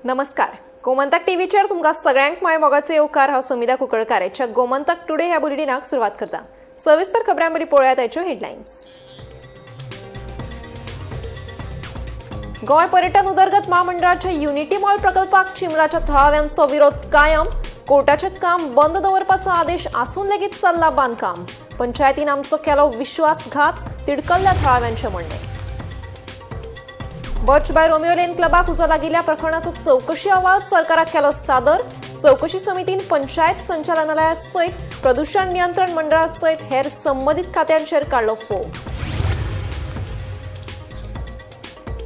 नमस्कार. गोमंतक टीव्हीचेर तुमकां सगळ्यांक माय मोगाचो येवकार. हांव समिधा कुंकळकारेच्या गोमंतक टुडे ह्या बुलेटिनाक सुरवात करता. सविस्तर खबरांवरी पळोवया ताच्यो हेडलायन्स. गोंय पर्यटन उदरगत महामंडळाच्या युनिटी मॉल प्रकल्पाक चिंबलाच्या थळाव्यांचो विरोध कायम. कोर्टाचें काम बंद दवरपाचो आदेश आसून लेगीत चल्लां बांदकाम. पंचायतीन आमचो केलो विश्वासघात, तिडकल्ल्या थळाव्यांचें म्हणणें. बर्च बाय रोमियो लेन क्लबाक उजो लागिल्ल्या प्रकरणाचो चौकशी अहवाल सरकाराक केलो सादर. चौकशी समितीन पंचायत संचालनालया सयत प्रदूषण नियंत्रण मंडळा सयत हेर संबंधित खात्यांचेर काडलो फोग.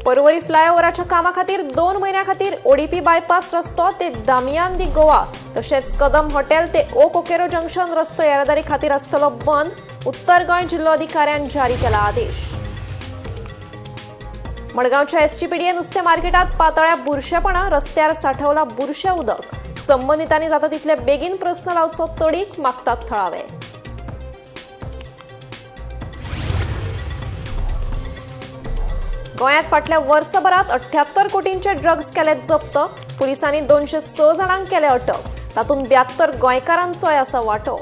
पर्वरी फ्लायओव्हराच्या कामा खातीर 2 म्हयन्यां खातीर ओडीपी बायपास रस्तो ते दामियान दी गोवा तशेंच कदम हॉटेल ते ओ कोकेरो जंक्शन रस्तो येरादारी खातीर आसतलो बंद. उत्तर गोंय जिल्लोधिकाऱ्यान जारी केला आदेश. मडगांवच्या एसटीपीडीए नुस्तें मार्केटात पातळ्या बुरशेपणा. रस्त्यार साठवला बुरशें उदक. संबंधितांनी जाता तितले बेगीन प्रस्न लावचो तडीक मागतात थळावे. गोंयांत फाटल्या वर्सभरात 78 कोटींचे ड्रग्स केले जप्त. पुलिसांनी 206 जाणांक केले अटक. तातूंत 72 गोंयकारांचोय आसा वांटो.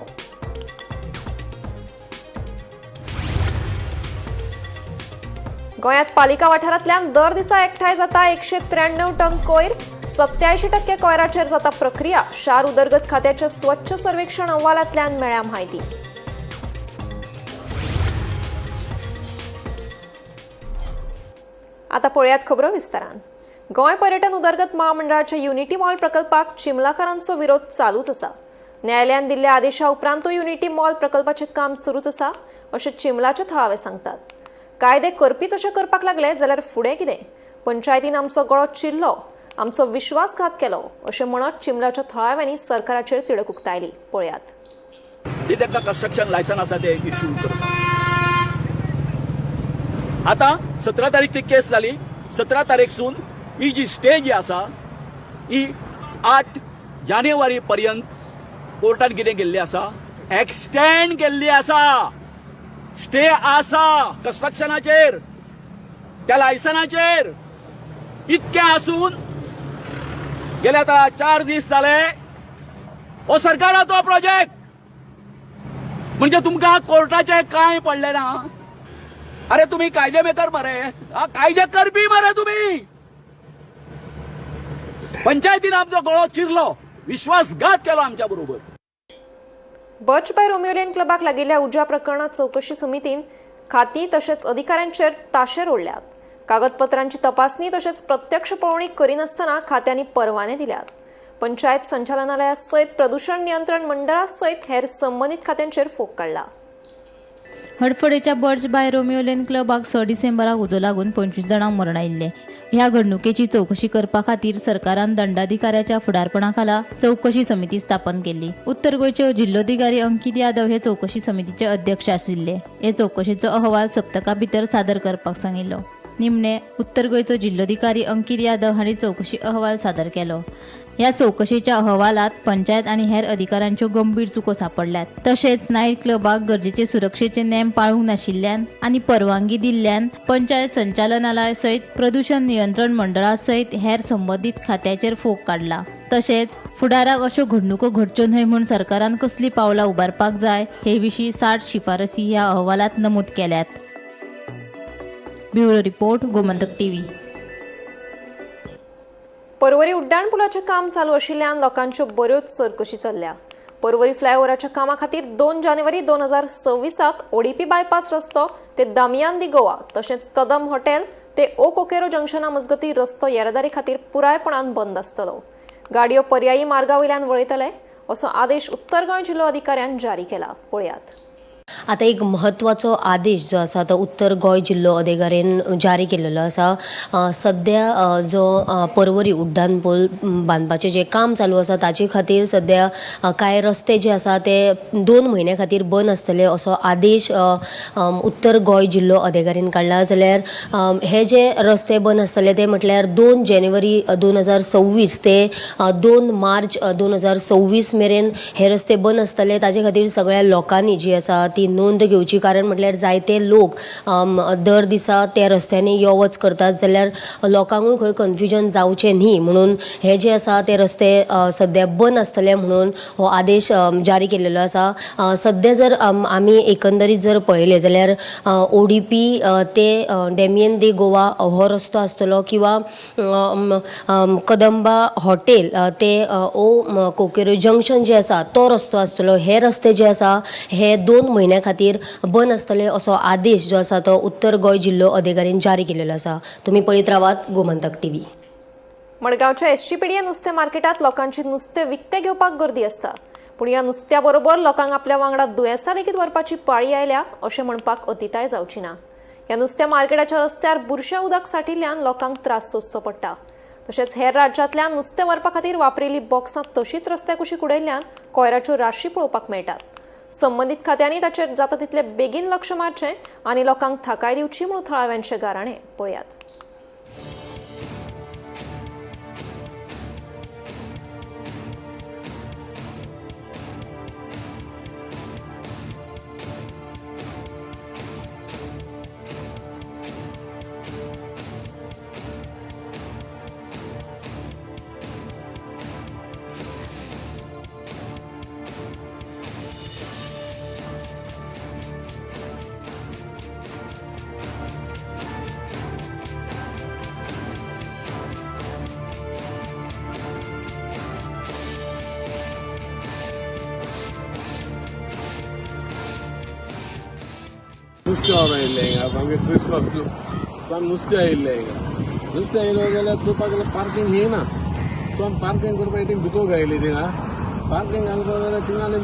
गोंयांत पालिका वाठारांतल्यान दर दिसा एकठांय जाता 193 टन कोयर. 87% कोयराचेर जाता प्रक्रिया. शार उदरगत खात्याच्या स्वच्छ सर्वेक्षण अहवालांतल्यान मेळ्ळ्या म्हायती. आता पळयात खबरो विस्तारान. गोंय पर्यटन उदरगत महामंडळाच्या युनिटी मॉल प्रकल्पाक चिंबलाकारांचो विरोध चालूच आसा. न्यायालयान दिल्ल्या आदेशा उपरांतूय युनिटी मॉल प्रकल्पाचें काम सुरूच आसा अशें चिंबलाचे थळावे सांगतात. कायदे करपीच अशें करपाक लागले जाल्यार फुडें कितें? पंचायतीन आमचो गळो चिरलो, आमचो विश्वासघात केलो अशें म्हणत चिंबलाच्या थळाव्यांनी सरकाराचेर तिडक उक्तायली. पळयात. ताका कंस्ट्रक्शन लायसन आसा ते इश्यू करता. आता 17 तारीख ती केस जाली. 17 तारीखसून ही जी स्टे जी आसा ही 8 जानेवारी पर्यंत कोर्टान कितें गेल्ली आसा, एक्सटेंड केल्ली आसा. स्टे आसा कंस्ट्रक्शनाचेर, त्या लायसनाचेर. इतके आसून गेले आता 4 दीस जाले हो सरकाराचो प्रोजेक्ट. म्हणजे तुमकां कोर्टाचे कांय पडले ना. अरे तुम्ही कायदे मेकर मरे, कायदे करपी मरे तुम्ही. पंचायतीन आमचो गळो चिरलो, विश्वासघात केलो आमच्या बरोबर. बर्च बाय रोमियो लेन क्लबाक लागिल्ल्या उज्या प्रकरणात चौकशी समितीन खाती तशेंच अधिकाऱ्यांचेर ताशेर ओडल्यात. कागदपत्रांची तपासणी तशेंच प्रत्यक्ष पळोवणी करिनासतना खात्यांनी परवाने दिल्यात. पंचायत संचालनालया सयत प्रदूषण नियंत्रण मंडळा सयत हेर संबंधित खात्यांचेर फोग काडला. हडफडेच्या बर्च बाय रोमियो लेन क्लबाक 6 डिसेंबराक उजो लागून 25 जाणांक मरण आयिल्ले. ह्या घडणुकेची चौकशी करपा खातीर सरकारान दंडाधिकाऱ्याच्या फुडारपणाखाला चौकशी समिती स्थापन केली. उत्तर गोंयचे जिल्लोधिकारी अंकित यादव हे चौकशी समितीचे अध्यक्ष आशिल्ले. हे चौकशीचो अहवाल सप्तका भितर सादर करपाक सांगिल्लो. निमणे उत्तर गोंयचो जिल्लोधिकारी अंकित यादव हांणी चौकशी अहवाल सादर केलो. ह्या चौकशीच्या अहवालात पंचायत आणि हेर अधिकाऱ्यांच्यो गंभीर चुको सापडल्यात. तशेंच नायट क्लबाक गरजेचे सुरक्षेचे नेम पाळूंक नाशिल्ल्यान आणि परवानगी दिल्ल्यान पंचायत संचालनालय सयत प्रदूषण नियंत्रण मंडळा सयत हेर संबंधित खात्याचेर फोग काडला. तशेंच फुडाराक अश्यो घडणुको घडच्यो न्हय म्हूण सरकारान कसली पावलां उबारपाक जाय हे विशीं 60 शिफारसी ह्या अहवालात नमूद केल्यात. Bureau report, Gomantak TV. Porvorim उड्डाणपुलाचें काम चालू आशिल्ल्यान लोकांच्यो बऱ्योच चरकशी चल्ल्या. पर्वरी फ्लायओव्हराच्या कामा खातीर 2 जानेवारी 2026 ओडीपी बायपास रस्तो ते दामियान दी गोवा तशेंच कदम हॉटेल ते ओ कोकेरो जंक्शना मजगती रस्तो येरादारी खातीर पुरायपणान बंद आसतलो. गाडयो पर्यायी मार्गावयल्यान वळयतले असो आदेश उत्तर गोंय जिल्लो अधिकाऱ्यान जारी केला. पळयात. आता एक महत्वाचो आदेश जो आसा तो उत्तर गोंय जिल्लो अधिकाऱ्यान जारी केलेलो आसा. सध्या जो पर्वरी उड्डाणपूल बांदपाचें जे काम चालू आसा ताचे खातीर सध्या कांय रस्ते जे आसा ते 2 म्हयन्या खातीर बंद आसतले असो आदेश उत्तर गोंय जिल्लो अधिकाऱ्यान काडला. जाल्यार हे जे रस्ते बंद आसतले ते म्हटल्यार 2 जानेवारी 2026 ते 2 मार्च 2026 मेरेन हे रस्ते बंद आसतले. ताचे खातीर सगळ्या लोकांनी जी आसा ती नोंद घेवची, कारण म्हटल्यार जायते लोक दर दिसा त्या रस्त्यांनी यो वच करतात, जाल्यार लोकांकूय खंय कन्फ्युजन जावचें न्ही म्हणून हे जे आसा ते रस्ते सध्या बंद आसतले म्हणून हो आदेश जारी केलेलो आसा. सध्या जर आमी एकंदरीत जर पळयलें जाल्यार ODP ते डेमियन दे गोवा हो रस्तो आसतलो, किंवा कदंबा हॉटेल ते कोकेरो जंक्शन जे आसा तो रस्तो आसतलो. हे रस्ते जे आसा हे 2 म्हयन्या खातीर बंद आसतले असो आदेश जो आसा तो उत्तर गोंय जिल्लो अधिकाऱ्यान जारी केलेलो आसा. तुमी पळयत रावात गोमंतक TV. मडगावच्या SGPDA नुस्तें मार्केटात लोकांची नुस्तें विकतें घेवपाक गर्दी आसता, पूण ह्या नुस्त्या बरोबर लोकांक आपल्या वांगडा दुयेंसां लेगीत व्हरपाची पाळी आयल्या अशें म्हणपाक अतिताय जावची ना. ह्या नुस्त्या मार्केटाच्या रस्त्यार बुरशें उदक सांठिल्ल्यान लोकांक त्रास सोंसचो पडटा. तशेंच हेर राज्यांतल्यान नुस्तें व्हरपा खातीर वापरिल्लीं बॉक्सां तशींच रस्त्या कुशीक उडयल्ल्यान कोयराच्यो राशी पळोवपाक मेळटात. संबंदीत खात्यांनी ताचेर जाता तितले बेगीन लक्ष मारचें आनी लोकांक थाकाय दिवची म्हणून थळाव्यांचे गाराणें पळयात. नुस्तें आयिल्लें हिंगा आमगे क्रिसमस तो नुस्तें आयिल्लें हिंगा. नुस्तें आयलें जाल्यार चोवपाक गेल्यार पार्किंग येना. तो आमी पार्किंग करपाक थिंग भितर गायली थिंगा पार्किंग घालपा जाल्यार थिंगा आनी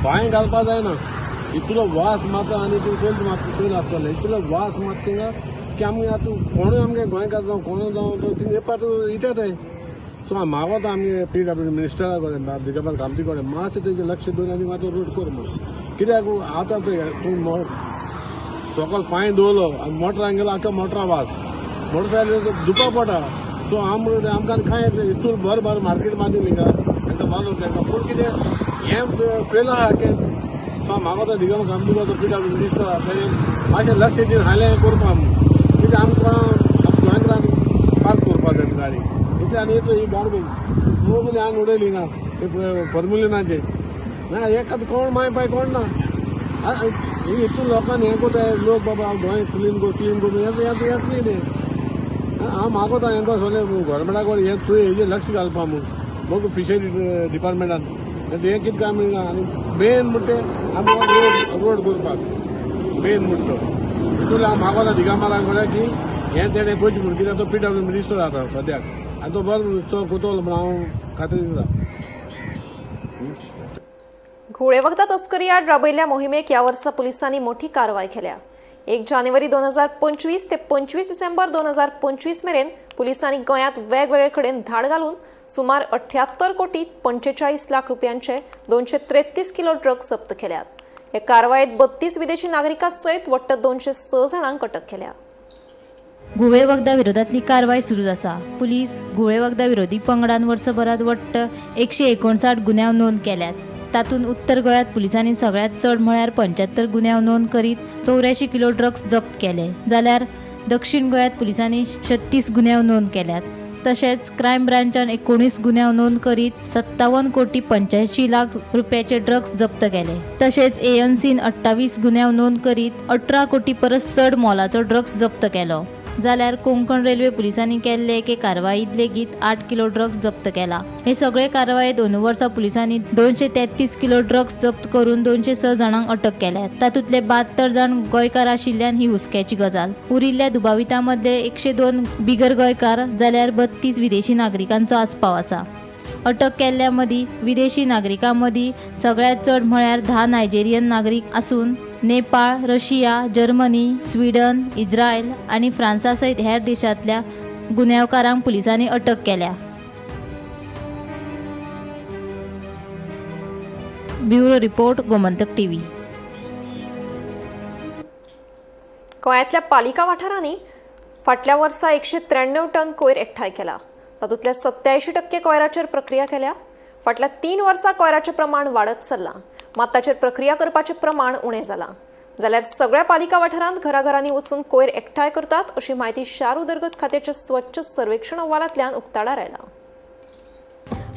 भायर घालपा जायना. इतलो वास मारता आनी थिंग चोयल आसतलें इतलो वास मारता थिंगा की आमी आतां कोणूय आमगे गोंयकार जावं कोणूय जावं तो थिंग येवपा येतात. सो हांव मागोता आमगे PWD मिनिस्टरा कडेन दिगंबर कामती कडेन मातशें तेजें लक्ष दवरून आनी मातसो रोड कर म्हणून. कित्याक आतां तूं सकल पांय दवरलो आनी मोटरान गेलो आख्या मोटरा वास मोटरसायकल दुखा पडटा. सो आमकां कांय इतून भर मार्केट बांदिल्ली हिंगा तांकां बांदून तांकां पूण कितें हें फेल आहा सो म्हाका दिगंबर कामती करता PWD मिनिस्टर ताणें मातशें लक्ष दिवन हायलें करपा म्हणून. कित्याक आमकां गोंयकारांनी पार्क करपा जाय गाडी कित्याक आनी येतलो ही गार्बेज सगळी हांवें उडयली हिंगा फॉर्मुलिनाचेर ना एक कोण माय पाय कोण ना. हितून लोकांनी हें कोताय लोक बाबा गोंय क्लीन करून येतली न्ही. हांव मागोता हेंकां सगळें गव्हर्मेंटाक हें थंय हेजेर लक्ष घालपा म्हणून बघ फिशरी डिपार्टमेंटान हें कितें काम मिळना. आनी मेन म्हणटा आमकां रोड करपाक मेन म्हणटा हितून हांव मागोता दिगंबराक म्हळ्यार की हें तेणें पयशे म्हणून कित्याक तो PWD मिनिस्टर आतां सद्याक आनी तो बरो तो कोतलो म्हणून हांव खात्री दिता. घोडे वखदां तस्करी आड राबयल्ल्या मोहिमेक ह्या वर्सा पुलिसांनी मोठी कारवाय केल्या. 1 जानेवारी 2025 ते 25 डिसेंबर 2025 मेरेन पुलिसांनी गोंयांत वेगवेगळे कडेन धाड घालून सुमार 78 कोटी 45 लाख रुपयांचे 233 किलो ड्रग्स जप्त केल्यात. हे कारवायेत 32 विदेशी नागरिकां सयत वट्ट 206 जाणांक अटक केल्या. घुवळे वखदां विरोधातली कारवाय सुरू आसा. पुलीस घुवळे वखदां विरोधी पंगडान वर्सभरात वट्ट 159 गुन्यांव नोंद केल्यात. तातूंत उत्तर गोंयांत पुलिसांनी सगळ्यात चड म्हळ्यार 75 गुन्यांव नोंद करीत 84 किलो ड्रग्स जप्त केले, जाल्यार दक्षिण गोंयांत पुलिसांनी 36 गुन्यांव नोंद केल्यात. तशेंच क्रायम ब्रांचान 19 गुन्यांव नोंद करीत 57 कोटी 85 लाख रुपयाचे ड्रग्स जप्त केले. तशेंच ANCन 28 गुन्यांव नोंद करीत 18 कोटी परस चड मोलाचो ड्रग्स जप्त केलो, जाल्यार कोंकण रेल्वे पुलिसांनी केल्ले एके कारवायेंत लेगीत 8 किलो ड्रग्स जप्त केला. हे सगळे कारवायेंत अंदू वर्सा पुलिसांनी 233 किलो ड्रग्स जप्त करून 206 जाणांक अटक केल्या. तातूंतले 72 जाण गोंयकार आशिल्ल्यान ही हुस्क्याची गजाल. उरिल्ल्या दुबावितां मदले 102 बिगर गोंयकार जाल्यार 32 विदेशी नागरिकांचो आस्पाव आसा. अटक केल्ल्या मदीं विदेशी नागरिकां मदीं सगळ्यात चड म्हळ्यार 10 नायजेरियन नागरीक आसून Nepal, Russia, Germany, Sweden, Israel आनी फ्रांसा सयत हेर देशांतल्या गुन्यांवकारांक पुलिसांनी अटक केल्या. Bureau report Gomantak TV. गोंयांतल्या पालिका वाठारांनी फाटल्या वर्सा 193 टन कोयर एकठांय केला. तातूंतल्या 87% कोयराचेर प्रक्रिया केल्या. फाटल्या 3 वर्सां कोयराचें प्रमाण वाडत चल्लां, मात ताचेर प्रक्रिया करपाचें प्रमाण उणें जालां. जाल्यार सगळ्या पालिका वाठारांत घराघरांनी वचून कोयर एकठांय करतात अशी माहिती शार उदरगत खात्याच्या स्वच्छ सर्वेक्षण अहवालांतल्यान उक्ताडार आयला.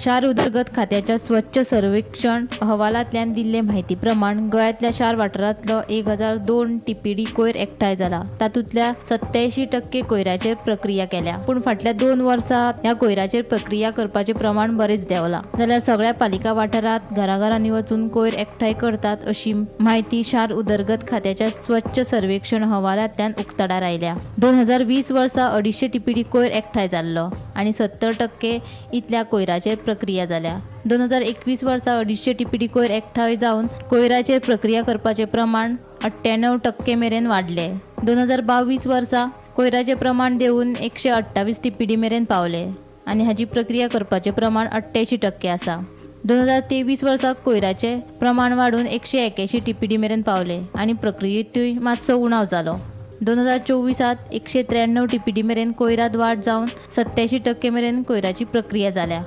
शार उदरगत खात्याच्या स्वच्छ सर्वेक्षण अहवालांतल्यान दिल्ले म्हायती प्रमाण गोंयांतल्या शार वाठारांतलो 1002 TPD कोयर एकठांय जाला. तातूंतल्या 87% कोयराचेर प्रक्रिया केल्या. पूण फाटल्या 2 वर्सां ह्या कोयराचेर प्रक्रिया करपाचें प्रमाण बरेंच देंवलां. जाल्यार सगळ्या पालिका वाठारांत घराघरांनी वचून कोयर एकठांय करतात अशी माहिती शार उदरगत खात्याच्या स्वच्छ सर्वेक्षण अहवालांतल्यान उक्ताडार आयल्या. 2020 वर्सा 250 TPD कोयर एकठांय जाल्लो आनी 70% इतल्या कोयराचेर प्रक्रिया जाल्या. 2021 वर्सा 250 TPD कोयर एकठांय जावन कोयराचेर प्रक्रिया करपाचें प्रमाण 98% मेरेन वाडले. 2022 वर्सा कोयराचें प्रमाण देंवून 128 TPD मेरेन पावले आनी हाची प्रक्रिया करपाचें प्रमाण 88% आसा. 2023 वर्सा कोयराचें प्रमाण वाडून 181 TPD मेरेन पावले आनी प्रक्रियेतूय मातसो उणाव जालो. 2024 193 TPD मेरेन कोयरात वाड जावन 87% मेरेन कोयराची प्रक्रिया जाल्या.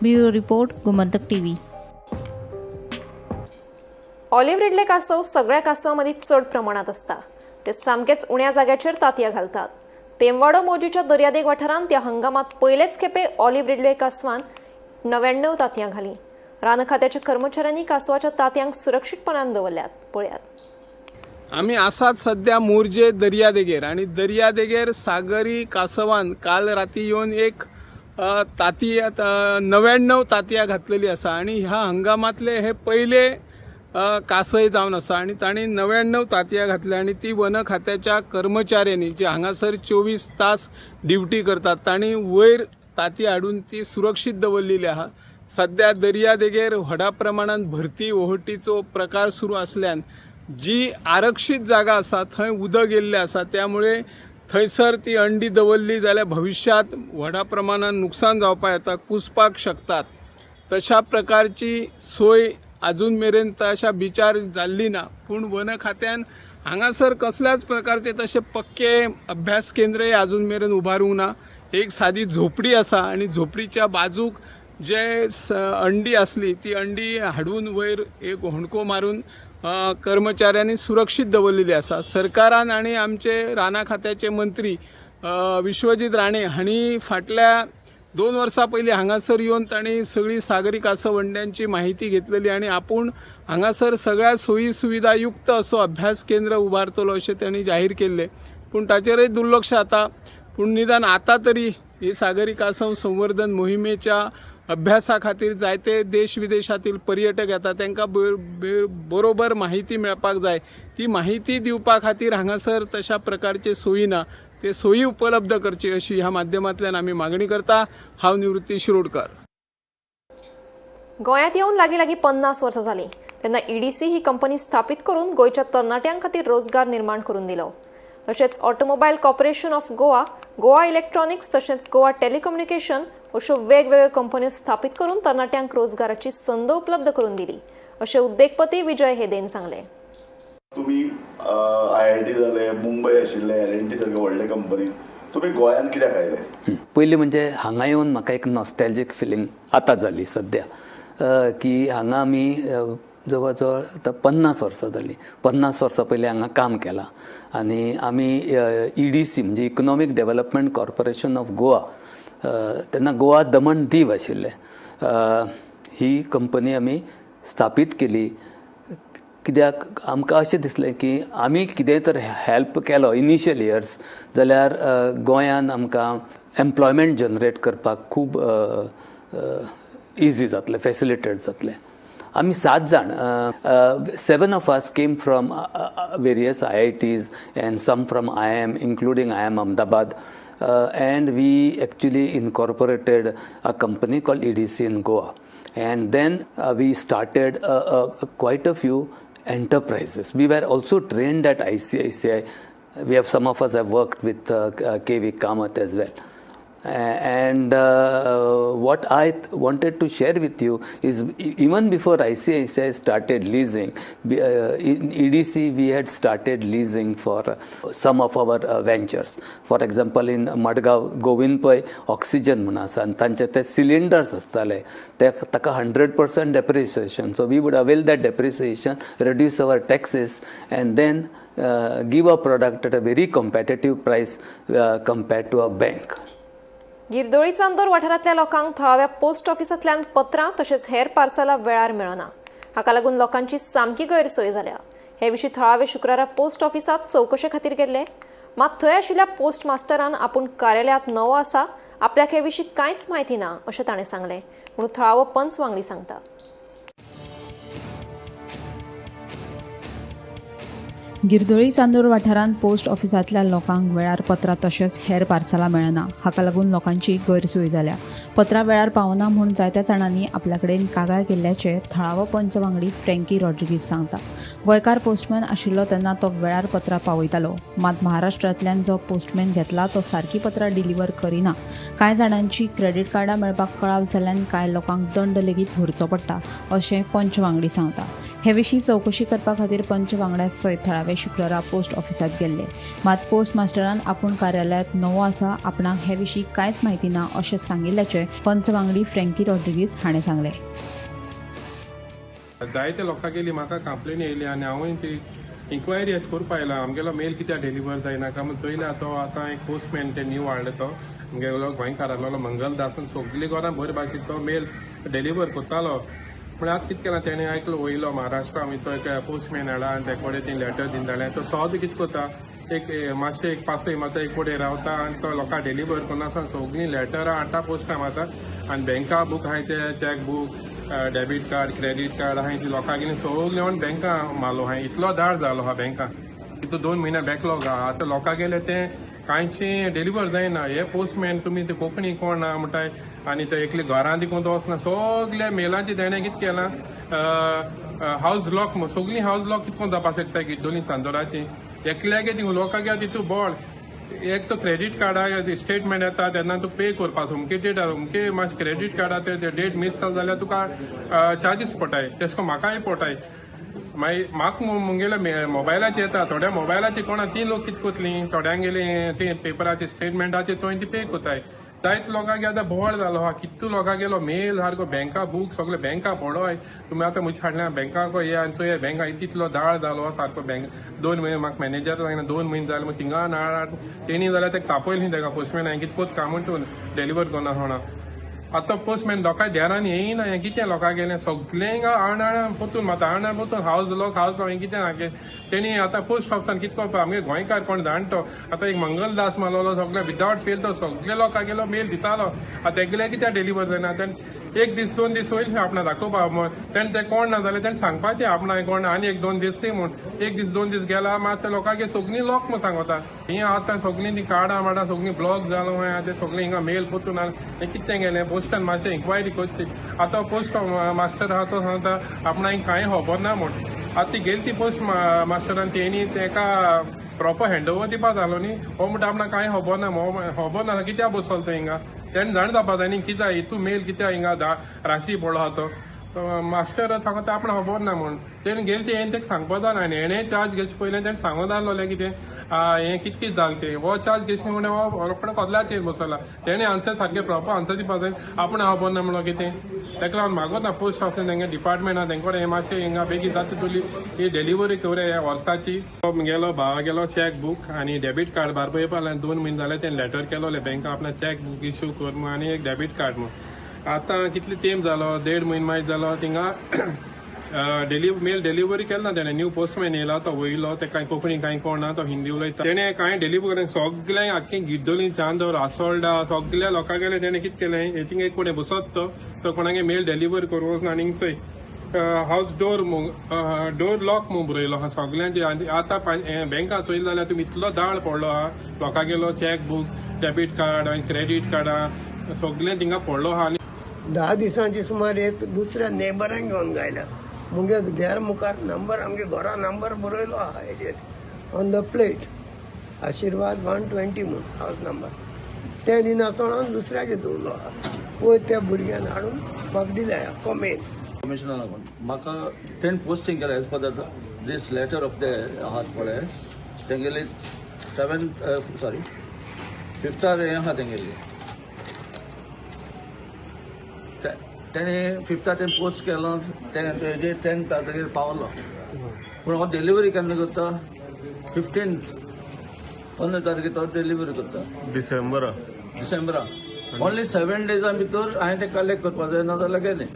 Bureau report Gomantak TV. Olive Ridley कासव सगळ्या कासवां मदीं चड प्रमाणांत आसता. ते सामकेच उण्या जाग्याचेर तांतयां घालतात. तेमवाडो मोजीच्या दर्यादेग वाठारांत त्या हंगामात पयलेच खेपे ऑलिव्ह रिडले कासवान 99 तांतयां घालीं. रान खात्याच्या कर्मचाऱ्यांनी कासवाच्या तांतयांक सुरक्षीतपणान दवरल्यात. पळयात. आम्ही आसात सध्या मोरजे दर्यादेगेर आणि दर्यादेगेर सागरी कासवान काल राती येवन एक ताती 99 तांतयां घातलेली आसा आणि ह्या हंगामातले हे पहिले कासय जावन आसा आणि तांणी 99 तांतयां घातल्या आणि ती वन खात्याच्या कर्मचाऱ्यांनी जे हांगासर 24 तास ड्युटी करतात तांणी वयर तांती हाडून ती सुरक्षीत दवरलेली आहा. सध्या दर्यादेगेर व्हडा प्रमाणात भरती ओहटीचो प्रकार सुरू असल्यान जी आरक्षीत जागा आसा थंय उदक गेल्लें आसा त्यामुळे थंयसर ती अंडी दवरली जाल्यार भविष्यात व्हडा प्रमाणात नुकसान जावपाक येता, कुसपाक शकतात. तशा प्रकारची सोय अजून मेरेन तशा बिचार जाल्ली ना. पूण वन खात्यान हांगासर कसल्याच प्रकारचे तशे पक्के अभ्यास केंद्रय अजून मेरेन उबारूंक ना. एक सादी झोपडी आसा आणि झोपडीच्या बाजूक जे अंडी असली ती अंडी हाडून वयर एक होणको मारून कर्मचाऱ्यांनी सुरक्षीत दवरलेली आसा. सरकारान आणि आमचे राना खात्याचे मंत्री विश्वजीत राणे हांणी फाटल्या 2 वर्सां पयलीं हांगासर येवन तांणी सगळी सागरी कासवंड्यांची माहिती घेतलेली आणि आपूण हांगासर सगळ्या सोयी सुविधा युक्त असो अभ्यास केंद्र उबारतलो अशें तांणी जाहीर केल्लें. पूण ताचेरय दुर्लक्ष जाता. पूण निदान आतां तरी ही सागरी कासव संवर्धन मोहिमेच्या अभ्यासा खातीर जायते देश विदेशातील पर्यटक येतात तांकां बरोबर माहिती मेळपाक जाय. ती माहिती दिवपा खातीर हांगासर तशा प्रकारचे सोयी ना. ते सोयी उपलब्ध करची अशी ह्या माध्यमांतल्यान आमी मागणी करता. हांव निवृत्ती शिरोडकर. गोंयांत येवन लागीं 50 वर्सां जालीं तेन्ना EDC ही कंपनी स्थापीत करून गोंयच्या तरणाट्यां खातीर रोजगार निर्माण करून दिलो. तशेंच automobile corporation of Goa, Goa electronics तशेंच गोवा टेलिकम्युनिकेशन अश्यो वेगवेगळ्यो कंपन्यो स्थापीत करून तरणाट्यांक रोजगाराची संद उपलब्ध करून दिली अशें उद्देगपती विजय हेदेन सांगले. तुम्ही IIT जाले, मुंबय आशिल्ले, L&T सारके व्हडले कंपनी, तुम्ही गोंयांत कित्याक आयले? पयलीं म्हणजे हांगा येवन म्हाका एक नॉस्टॅल्जीक फिलींग आतां जाली सद्या की हांगा आमी जवळ जवळ आतां 50 वर्सां जालीं. 50 वर्सां पयलीं हांगा काम केलां आनी आमी EDC म्हणजे economic development corporation of Goa, तेन्ना गोवा दमण दीव आशिल्लें, ही कंपनी आमी स्थापीत केली. कित्याक आमकां अशें दिसलें की आमी कितें तर हेल्प केलो इनिशियल इयर्स जाल्यार गोंयांत आमकां एम्प्लॉयमेंट जनरेट करपाक खूब इजी जातलें, फॅसिलिटेट जातलें. आमी 7 जाण, 7 of us came from various IITs and some from IIM, including IIM Ahmedabad, and we actually incorporated a company called EDC in Goa. And then we started quite a few enterprises. We were also trained at ICICI. We have some of us have worked with KV Kamath as well. And what I wanted to share with you is even before ICICI started leasing, in EDC we had started leasing for some of our ventures. For example, in Madgav Govind Pay Oxygen म्हणून आसा आनी तांचे ते cylinders आसताले ताका 100% depreciation. So we would avail that depreciation, reduce our taxes, and then give a product at a very competitive price compared to a bank. गिरदोळी Chandor वाठारांतल्या लोकांक थळाव्या पोस्ट ऑफिसांतल्यान पत्रां तशेंच हेर पार्सलां वेळार मेळना. हाका लागून लोकांची सामकी गैरसोय जाल्या. हे विशीं थळावे शुक्रारा पोस्ट ऑफिसांत चवकशे खातीर गेल्ले, मात थंय आशिल्ल्या पोस्ट मास्टरान आपूण कार्यालयांत नवो आसा, आपल्याक हे विशीं कांयच म्हायती ना अशें ताणें सांगलें म्हणून थळावो पंच वांगडी सांगता. गिरदोळी चांदोर वाठारांत पोस्ट ऑफिसांतल्या लोकांक वेळार पत्रां तशेंच हेर पार्सलां मेळना. हाका लागून लोकांची गैरसोय जाल्या. पत्रां वेळार पावना म्हूण जायत्या जाणांनी आपल्या कडेन कागाळ केल्ल्याचे थळावो पंच वांगडी फ्रँकी रॉड्रिगीज सांगता. गोंयकार पोस्टमॅन आशिल्लो तेन्ना तो वेळार पत्रां पावयतालो, मात महाराष्ट्रांतल्यान जो पोस्टमॅन घेतला तो सारकी पत्रां डिलिव्हर करिना. कांय जाणांची क्रेडीट कार्डां मेळपाक कळाव जाल्ल्यान कांय लोकांक दंड लेगीत भरचो पडटा अशें पंच वांगडी सांगता. हे विशीं चवकशी करपा खातीर पंच वांगड्या सयत थळावे शुक्रारा पोस्ट ऑफिसांत गेल्ले, मात पोस्ट मास्टरान आपूण कार्यालयांत नवो आसा, आपणाक हे विशीं कांयच म्हायती ना अशें सांगिल्ल्याचे पंच वांगडी फ्रँकी रॉड्रिगीज हाणें सांगलें. जायते लोकां गेली म्हाका कंप्लेन येयली आनी हांवूय ती इन्क्वायरी अशें करपा आयला. आमगेलो मेल कित्याक डिलिव्हर जायना काय म्हूण चोयल्या. तो आतां एक पोस्टमॅन ते न्यू हाडलो तो आमगेलो गोंयकारालो मंगलदास सगळी गोरां बरे भाशेन तो मेल डिलिव्हर करतालो. पूण आतां कितें केलां तेणें आयकलो वयलो महाराष्ट्रा तो एक पोस्टमॅन हाडला आनी ते कडेन ती लेटर दिवन धाडलें. तो सौद कितें करता एक मातशें एक पासय माता एक कडेन रावता आनी तो लोकांक डिलिव्हर करनासतना सगळीं लेटरां हाडटा पोस्टा माता आनी बँका बूक आहाय ते check book debit card credit card आहाय ती लोकां गेली सगळें व्हरून बँका मारलो आहाय. इतलो दाड जालो आहा बँका. तितून 2 म्हयने बॅकलॉग आहा. आतां लोकां गेले ते कांयची डिलिव्हर जायना. हे पोस्टमॅन तुमी ते कोंकणी कोण ना म्हणटाय आनी ते एकले घरां देखून वचना. सगल्या मेलांची तेणें कितें केलां हावज लॉक सगळीं हावज लॉक कितको जावपा शकता गिड्डोली चांदोराची. एकल्यागे थिंग लोकांक तितू बोड एक तो क्रेडीट कार्डाक स्टेटमेंट येता तेन्ना तूं पे करपा सामकी डेट सामकी मातशें क्रेडीट कार्डाचे डेट मिस जाली जाल्यार तुका चार्जीस पडटाय. तेश कोन्न म्हाकाय पडटाय. मागीर म्हाका मुगेल्या मोबायलाचेर येता. थोड्या मोबायलाचेर कोणा ती लोक कितें कोतली थोड्यांक गेली ती पेपराचे स्टेटमेंटाचे चोय ती पे कोताय. जायत लोकांक आतां बोवाळ जालो आहा. कितू लोकांक गेलो मेल सारको बँका बूक सगळे बँका पडोय. तुमी आतां म्हजे हाडल्या बँकाक ये आनी चोय बँका तितलो दाळ जालो आहा सारको. बँक 2 म्हयने म्हाका मॅनेजर सांगना 2 म्हयने जाले मागीर थिंगा नाळ तेणी जाल्यार तेका तापयली तेका पोस्टमॅन हांवें कितें कोत काय म्हण तूं डिलिव्हर करना म्हणा. आतां पोस्टमॅन लोकां ध्यानान येयना. हें कितें लोकांक गेलें सगळें हिंगा आणाण पोतून माता आणाण पोतून हावज लॉक हें कितें नागे. तेणी आतां पोस्ट ऑफिसान कितें करपा आमगे गोंयकार कोण जाणटो आतां एक मंगलदास मारलो सगळे विदावट फेल तो सगळे लोकांक गेलो मेल दितालो. आतां तेगेले कित्याक डिलिव्हर जायना. एक दीस 2 दीस वयर आपणा दाखोवपा तेणें तें कोण ना जाल्यार तेणें सांगपाचें आपणा कोण आनी 1-2 दीस ती म्हूण. 1 दीस 2 दीस गेला मात लोकांक सगळीं लॉक म्हूण सांगता. ही आतां सगळीं ती कार्डां माडा सगळीं ब्लॉक जालो आतां सगळीं हिंगा मेल पोतून हें कितें गेलें पोस्टान मातशें इन्क्वायरी करची. आतां पोस्ट मास्टर आहा तो सांगता आपणाक कांय खबर ना म्हूण. आतां ती गेली ती पोस्ट मास्टरान तेणी तेका प्रॉपर हँडओवर दिवपा जालो न्ही. हो म्हणटा आपणाक कांय खबर ना खबर ना कित्याक बसलो तो हिंगा. तेणें जाण जावपा जाय न्ही कित्याक हितू मेल कित्याक हिंगा राशी पडलो आहा तो. मास्टर सांगता आपणाक खबर ना म्हूण. तेणें गेली ती हें तेका सांगपा जाय आनी हेणें चार्ज घेवचे पयलें तेणें सांगूं जाल्लो कितें हें कितें जालें तें हो चार्ज घेवचे म्हणून हो रोखडो कोदल्याचेर बसला. तेणें आन्सर सारकें प्रॉपर आन्सर दिवपा जाय. आपणाक खबर ना म्हणलो कितें. तेका लागून मागोता पोस्ट ऑफिस तेंगे डिपार्टमेंट आहा तेंकोडे हें मातशें हिंगा बेगीन जाता तुली ही डिलिव्हरी करूं ह्या वर्साची. गेलो भावा गेलो चॅक बूक आनी डेबीट कार्ड बारपा येवपा 2 म्हयने जाले तेणें लेटर केलो बँका आपणाक चॅक बूक इश्यू कर म्हूण आनी एक डेबीट कार्ड म्हूण. आतां कितले तेंप जालो 1.5 म्हयने मागीर जालो थिंगा मेल डिलिव्हरी केलो ना तेणें. न्यू पोस्टमॅन येयला तो वयलो ते कांय कोंकणी कांय कोण ना तो हिंदी उलयता. तेणें कांय डिलिव्हर केलें सगळें आख्खें गिड्डोली चांदोर आसोल्डा सगळ्या लोकांक गेलें. तेणें कितें केलें हेतींग एक कोणें बसत तो कोणागे मेल डिलिव्हर करूं वचना आनी थंय हावज डोर लॉक म्हूण बरयलो आहा सगळ्यांचे. आतां बँका चोयली जाल्यार तुमी इतलो दाळ पडलो आहा. लोकांक गेलो चॅक बूक डेबीट कार्ड आनी क्रेडीट कार्डां सगळें थिंगा पडलो आहा. 10 दिसांची सुमार एक दुसऱ्या नेबरांक घेवन गायल्या. मुगे देर मुखार नंबर आमगे घरा नंबर बरयलो आहा हेजेर ऑन द प्लेट आशिर्वाद 120 म्हणून हावज नंबर. ते दिनासतना दुसऱ्याचे दवरलो पळय त्या भुरग्यान हाडून म्हाका दिल्या कॉमेन कमिशनर लागून म्हाका तेणें पोस्टिंग केला as per this letter of the आहात पळय तेंगेली 5th हें आहा तेंगेली तेणी 5th पोस्ट केलो तेजे 10th तारखेर पावलो पूण हांव डिलिव्हरी केन्ना करता 15th 15 तारखेर तो डिलिव्हरी करता डिसेंबरा ओन्ली 7 डेजा भितर हांवें तें कलेक्ट करपा जाय ना जाल्यार गेलें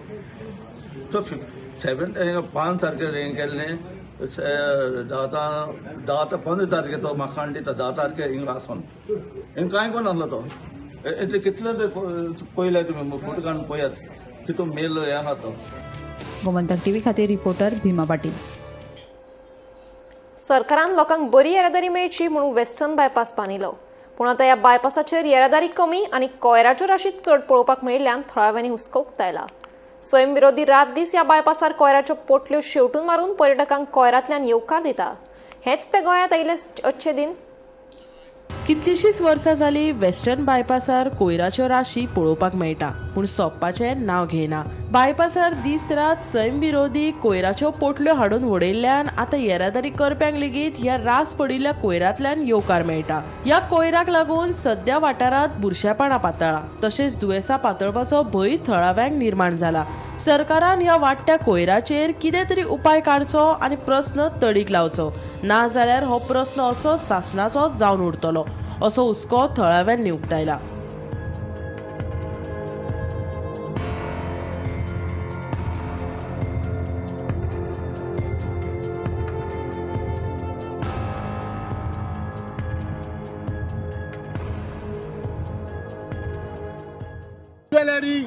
तो 7th 5 तारखेर हें केल्लें 15 तारखेर तो म्हाका हाडून दिता 10 तारखेर हिंगा आसोन हिंगा कांय कोण आहलो तो इतले कितले पयले तुमी फोटो काडून पळयात तितून मेल हें आहा तो. गोमंतक टीव्ही खातीर रिपोर्टर भीमा पाटील. सरकारान लोकांक बरी येरादारी मेळची म्हणून वेस्टर्न बायपास बांदिलो पूण आतां ह्या बायपासाचेर येरादारी कमी आनी कोयराच्यो राशी चड पळोवपाक मेळिल्ल्यान थळाव्यांनी हुस्को उक्तायला. सैम विरोधी रात दीस ह्या बायपासार कोयराच्यो पोटल्यो शेवटून मारून पर्यटकांक कोयरांतल्यान येवकार दिता. हेच ते गोंयांत आयिल्ले 8 दिन. कितलीशींच वर्सां जालीं वेस्टर्न बायपासार कोयराच्यो राशी पळोवपाक मेळटा पूण सोंपपाचें नांव घेयना. बायपासार दीस रात सैम विरोधी कोयराच्यो पोटल्यो हाडून उडयल्ल्यान आतां येरादारी करप्यांक लेगीत ह्या रास पडिल्ल्या कोयरांतल्यान येवकार मेळटा. ह्या कोयराक लागून सद्या वाठारांत बुरशेपणां पातळ्ळा तशेंच दुयेंसां पातळपाचो भंय थळाव्यांक निर्माण जाला. सरकारान ह्या वाडट्या कोयराचेर कितें तरी उपाय काडचो आनी प्रस्न तडीक लावचो ना जाल्यार हो प्रस्न असो सासणाचो जावन उरतलो असो हुस्को थळाव्यांनी उक्तायला.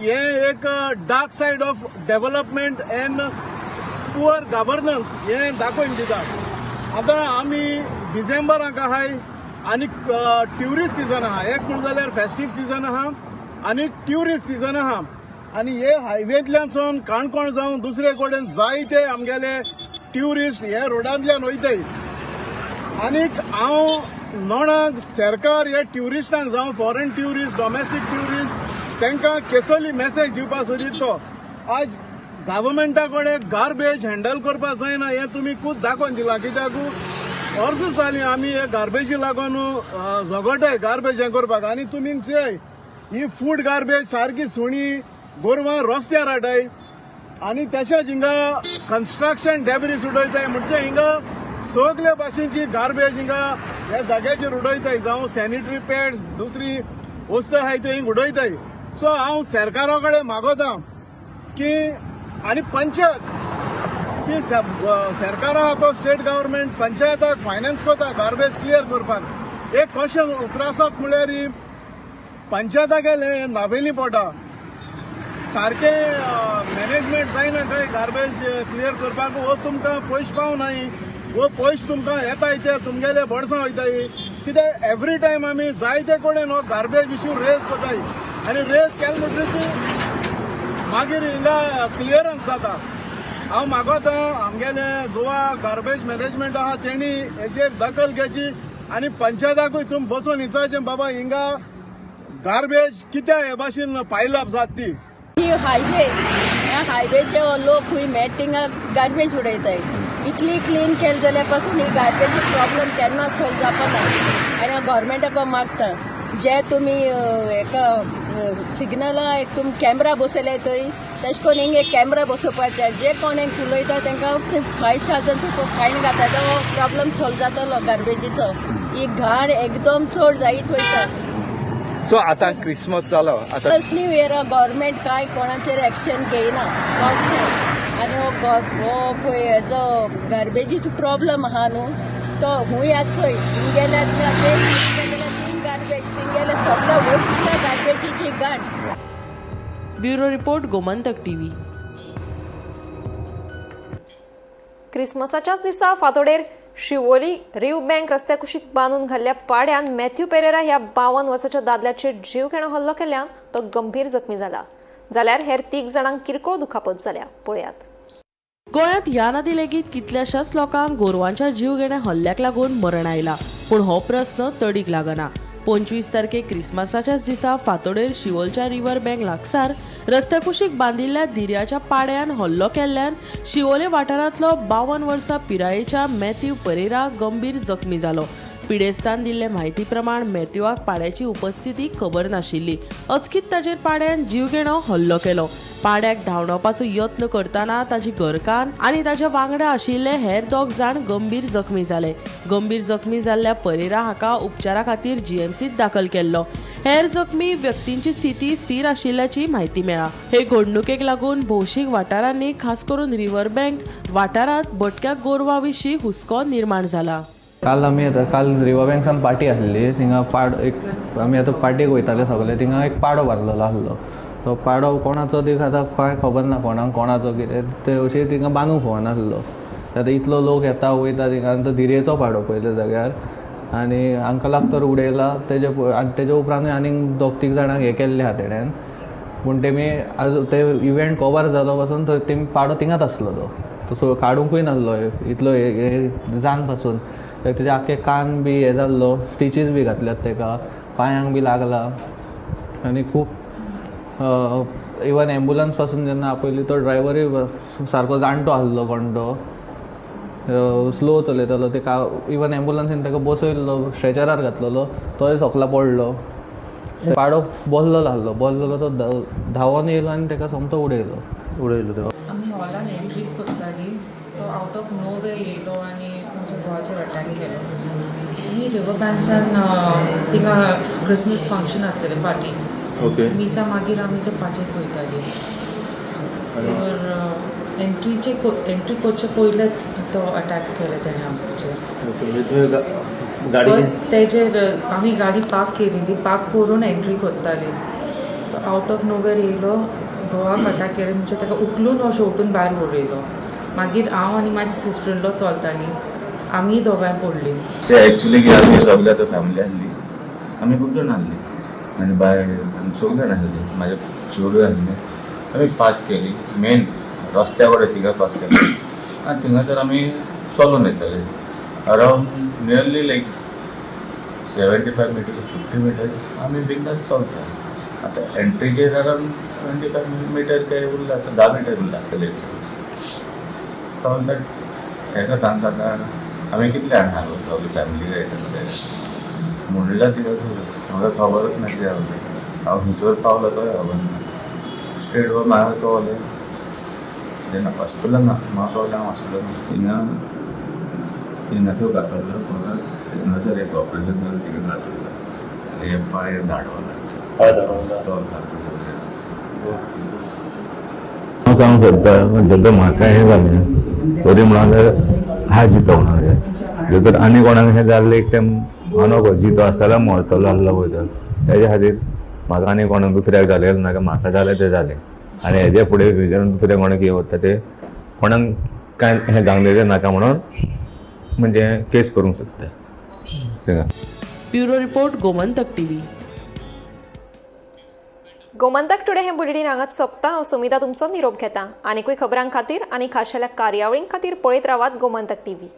हे एक dark side of development end poor governance हे दाखोवन दिता. आतां आमी डिसेंबराक आहाय आनी ट्युरिस्ट सीजन आहा एक म्हणून जाल्यार फेस्टीव सीजन आहा आनी ट्युरिस्ट सीजन आहा आनी हे हायवेंतल्यान काणकोण जावन दुसरे कडेन जायते आमगेले ट्युरिस्ट हे रोडांतल्यान वयताय आनीक हांव नोणाक सरकार हे ट्युरिस्टांक जावं फॉरेन ट्युरिस्ट डोमेस्टीक ट्युरिस्ट तांकां केसली मेसेज दिवपा सोदितो. आज गव्हर्मेंटा कडेन गार्बेज हँडल करपा जायना हें तुमी खूब दाखोवन दिलां कित्याक वर्सां जालीं आमी हे गार्बेजी लागून झगडटाय गार्बेज हें करपाक आनी तुमी चोय ही फूड गार्बेज सारकी सुणी गोरवां रस्त्यार हाडटाय आनी तशेंच हिंगा कन्स्ट्रक्शन डेब्रीज उडयताय म्हणजे हिंगा सगळे भाशेची गार्बेज हिंगा ह्या जाग्याचेर उडयताय जावं सॅनिटरी पॅड्स दुसरी वस्त आहाय त्यो हिंगा उडयताय. सो हांव सरकारा कडेन मागोता की आनी पंचायत की सरकार आहा तो स्टेट गव्हर्मेंट पंचायताक फायनान्स करता गार्बेज क्लियर करपाक. एक क्वेश्चन उप्रासप म्हळ्यार पंचायताक गेले नावेली पोटा सारके मॅनेजमेंट जायना काय गार्बेज क्लियर करपाक वो तुमकां पयशे पावनाय वो पयशे तुमकां येताय ते तुमगेले बडसां वयताय कित्याक एवरी टायम आमी जायते कडेन हो गार्बेज इश्यू रेज कोताय आनी रेज केले म्हणटकीर मागीर हिंगा क्लियरन्स जाता. हांव मागोता आमगेले गोवा गार्बेज मॅनेजमेंट आहा तेणी हेचेर दखल घेवची आनी पंचायताकूय तुमी बसून विचारचें बाबा हिंगा गार्बेज कित्या हे भाशेन पायलप जाता ती. ही हायवे ह्या हायवेचे लोक खूंय मेटिंगा गार्बेज उडयताय इतली क्लीन केले जाल्यार पासून ही गार्बेजी प्रॉब्लेम केन्ना सॉल्व जावपाना आनी हांव गव्हर्मेंटाक मागता जे तुमी एका सिग्नला एक तुमी कॅमेरा बसयले थंय तशें करून हिंगा एक कॅमेरा बसोवपाचे जे कोण हें उलयता तांकां 5,000 तुका फायन घाता तो प्रॉब्लेम सॉल्व जातलो गार्बेजीचो. ही घाण एकदम चड जायत वयता. सो आतां क्रिसमस जालो आतां न्यू इयर गव्हर्मेंट कांय कोणाचेर एक्शन घेयना आनी हो पळय हेजो गार्बेजीचो प्रॉब्लम आहा न्हू तो खूंय चोय थिंगेल्या गार्बेज थिंगेले सगळे वयतल्या गार्बेजीची घाण. Bureau report Gomantak TV. क्रिसमसाच्याच दिसा फातोडेर शिवोली रिव बँक रस्त्या कुशीक बांदून घाल्ल्या पाड्यान मॅथ्यू पेरेरा ह्या 52 वर्साच्या दादल्याचेर जीवघेणो हल्लो केल्ल्यान तो गंभीर जखमी जाला जाल्यार हेर 3 जाणांक किरकोळ दुखापत जाल्या. पळयात. गोंयांत ह्या नदी लेगीत कितल्याशाच लोकांक गोरवांच्या जीवघेण्या हल्ल्याक लागून मरण आयला पूण हो प्रस्न तडीक लागना. 25 तारखेक क्रिसमसाच्याच दिसा फातोडेर शिवोलच्या रिव्हर बँक लागसार रस्त्या कुशीक बांदिल्ल्या दिऱ्याच्या पाड्यान हल्लो केल्ल्यान शिवोले वाठारांतलो 52 वर्सां पिरायेच्या मॅथ्यू परेरा गंभीर जखमी जालो. पिडेस्तान दिल्ले म्हायती प्रमाण मॅथ्यूवाक पाड्याची उपस्थिती खबर नाशिल्ली. अचकीत ताचेर पाड्यान जीवघेणो हल्लो केलो. पाड्याक धांवडावपाचो यत्न करतना ताची घरकान्न आनी ताच्या वांगडा आशिल्ले हेर 2 जाण गंभीर जखमी जाले. गंभीर जखमी जाल्ल्या परेरा हाका उपचारा खातीर जीएमसीत दाखल केल्लो. हेर जखमी व्यक्तींची स्थिती स्थिर आशिल्ल्याची म्हायती मेळ्ळा. हे घडणुकेक लागून भौशीक वाठारांनी खास करून रिव्हर बँक वाठारांत भटक्या गोरवां विशीं हुस्को निर्माण जाला. काल रिव्हर बँकसान पार्टी आसली. थिंगा आमी आतां पार्टेक वयताले सगळे. थिंगा एक पाडो बांदलेलो आसलो. तो पाडो कोणाचो ती आतां काय खबर ना कोणाचो कितें ते अशें थिंगा बांदूंक खवनासलो. आतां इतलो लोक येता वयता थिंगा तो धिरेचो पाडो पयल्या जाग्यार आनी अंकलाक तर उडयला. तेजे उपरांतूय आनीक 2-3 जाणांक हें केल्लें आहा तेणेन. पूण तेमी ते इव्हेंट कवर जालो पासून तेमी पाडो थिंगाच आसलो. तो काडूंकूय नासलो इतलो जान पासून. तेजे आख्खे कान बी हे जाल्लो. स्टिचीस बी घातल्यात तेका. पांयांक बी लागला आनी खूब इवन एम्बुलन्स पासून जेन्ना आपयली तो ड्रायवरूय सारको जाणटो आसलो कोण तो स्लो चलयतालो. ते इवन एम्बुलन्सीन ताका बसयल्लो स्ट्रेचरार घातलेलो. तोय सकला पडलो. पाडो बसलेलो आसलो तो धांवून येयलो आनी ताका सोमतो उडयलो. आमी हॉलान एंट्री करताली तो आउट ऑफ नो वे येयलो आनी म्हज्या घोवाचेर अटॅक केलो. आनी रिव्हर बँक्सान थिंगा क्रिसमस फंक्शन आसलेलें पार्टी. मिसा मागीर आमी ते पार्टेक वयताली. तर एंट्री करचे पयलेच तो अटॅक केलो तेणें आमचेर. फर्स्ट तेजेर आमी गाडी पार्क केलेली. पार्क करून एंट्री करताली. तो आउट ऑफ नोवेर येयलो. घोवाक अटॅक केलो म्हणजे ताका उखलून हो शेवटून भायर उडयलो. मागीर हांव आनी म्हाजी सिस्टर इन लॉ चलताली. आमी दोगांय पडली. ते एक्चुली आमी सगळे आतां फॅमिली आसली. आमी खूब जाण आसली आनी बाय सगळे जाण आसली. म्हाजे चेडूय आसले. आमी पार्क केली मेन रस्त्या कडेन थिंगा पार्क केली आनी थिंगासर आमी चलून येताले. अरावंड नियरली लायक 75 मिटर 50 मिटर आमी बिंदास चलता. आतां एंट्रीचेर अरावंड 25 मिटर काय उरला आसा 10 मिटर उरला आसतले. चलता हेका सांगता आमी कितले जाण आहा सगळी फॅमिली वयता म्हणल्यार दिवस म्हाका खबरच ना कितें जालें. हांव खंयसर पावलो तोय खबर ना. स्ट्रेट वर म्हाका कळ्ळें जेन्ना हॉस्पिटलान म्हाका कळ्ळें हांव हॉस्पिटलान थिंगासर घातलो. थिंगासर एक ऑपरेशन जालें थिंगा घातलो. हे पांय धाडवला तो हांव सांगूंक सोदता जर म्हाका हें जालें तरी म्हणून हांव जितवणार जर आनी कोणाक हें जाल्लें एक टायम हांव नको जितो आसतालो मरतलो आसलो वयता. तेज्या खातीर म्हाका आनी कोणाक दुसऱ्याक जालें नाका. म्हाका जालें तें जालें आनी हेजे फुडें फ्युचरान दुसऱ्या कोणाक कितें वता ते कोणाक कांय हें जावलेलें नाका म्हणून म्हणजे फेस करूंक सोदता. Bureau report Gomantak TV. Gomantak today हे बुलेटिन हांगाच सोंपता. हांव समिता तुमचो निरोप घेता. आनीकूय खबरां खातीर आनी खाशेल्या कार्यावळीं खातीर पळयत रावात गोमंतक टीव्ही.